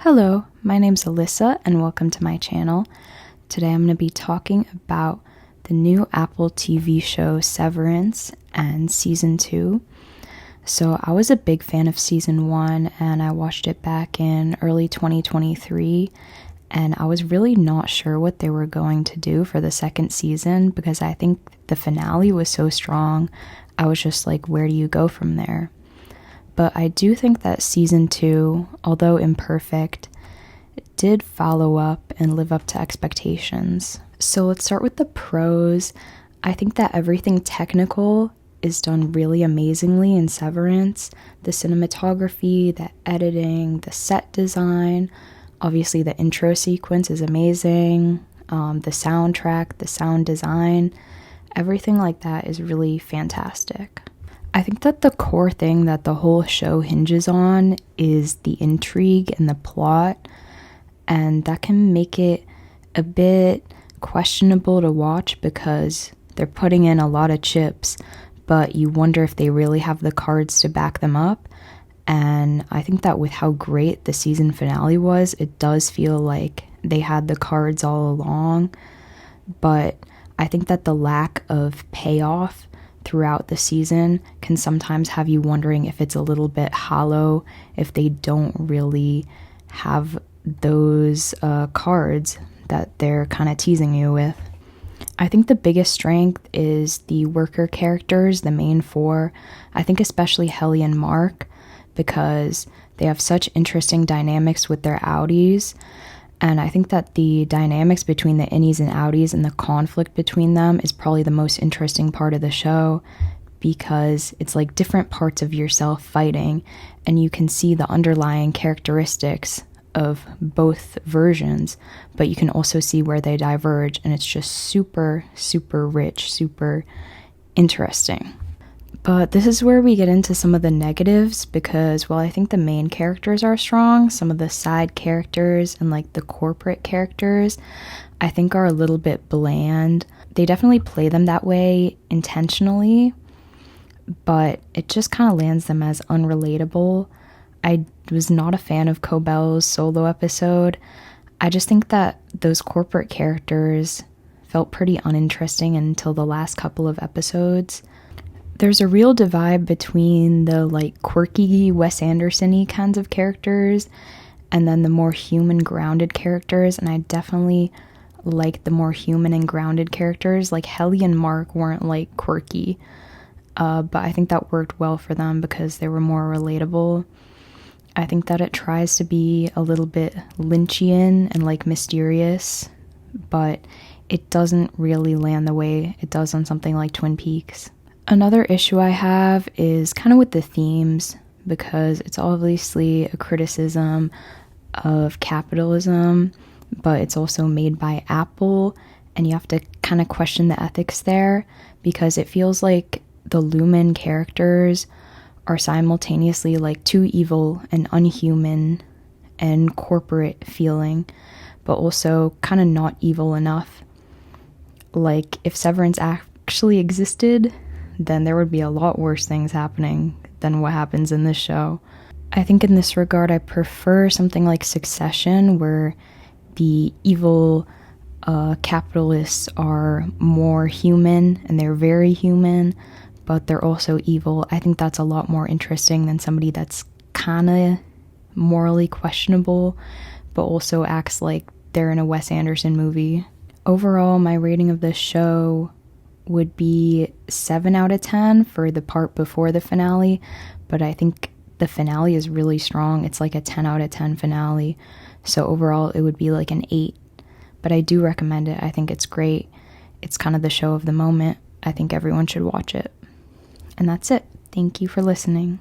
Hello, my name's Alyssa and welcome to my channel. Today I'm going to be talking about the new Apple TV show Severance and Season 2. So I was a big fan of Season 1 and I watched it back in early 2023 and I was really not sure what they were going to do for the second season because I think the finale was so strong. I was just like, where do you go from there? But I do think that Season 2, although imperfect, did follow up and live up to expectations. So let's start with the pros. I think that everything technical is done really amazingly in Severance. The cinematography, the editing, the set design, obviously the intro sequence is amazing. The soundtrack, the sound design, everything like that is really fantastic. I think that the core thing that the whole show hinges on is the intrigue and the plot, and that can make it a bit questionable to watch because they're putting in a lot of chips, but you wonder if they really have the cards to back them up. And I think that with how great the season finale was, it does feel like they had the cards all along, but I think that the lack of payoff throughout the season can sometimes have you wondering if it's a little bit hollow, if they don't really have those cards that they're kind of teasing you with. I think the biggest strength is the worker characters, the main four. I think especially Helly and Mark, because they have such interesting dynamics with their outies. And I think that the dynamics between the innies and outies and the conflict between them is probably the most interesting part of the show because it's like different parts of yourself fighting and you can see the underlying characteristics of both versions, but you can also see where they diverge and it's just super, super rich, super interesting. But this is where we get into some of the negatives because while I think the main characters are strong, some of the side characters and like the corporate characters I think are a little bit bland. They definitely play them that way intentionally, but it just kind of lands them as unrelatable. I was not a fan of Cobell's solo episode. I just think that those corporate characters felt pretty uninteresting until the last couple of episodes. There's a real divide between the like quirky Wes Anderson-y kinds of characters and then the more human grounded characters, and I definitely like the more human and grounded characters. Like Helly and Mark weren't like quirky, but I think that worked well for them because they were more relatable. I think that it tries to be a little bit Lynchian and like mysterious, but it doesn't really land the way it does on something like Twin Peaks. Another issue I have is kind of with the themes because it's obviously a criticism of capitalism, but it's also made by Apple and you have to kind of question the ethics there because it feels like the Lumen characters are simultaneously like too evil and unhuman and corporate feeling, but also kind of not evil enough. Like if Severance actually existed, then there would be a lot worse things happening than what happens in this show. I think in this regard, I prefer something like Succession, where the evil capitalists are more human, and they're very human, but they're also evil. I think that's a lot more interesting than somebody that's kind of morally questionable, but also acts like they're in a Wes Anderson movie. Overall, my rating of this show would be 7 out of 10 for the part before the finale, but I think the finale is really strong. It's like a 10 out of 10 finale, so overall it would be like an 8, but I do recommend it. I think it's great. It's kind of the show of the moment. I think everyone should watch it. And that's it. Thank you for listening.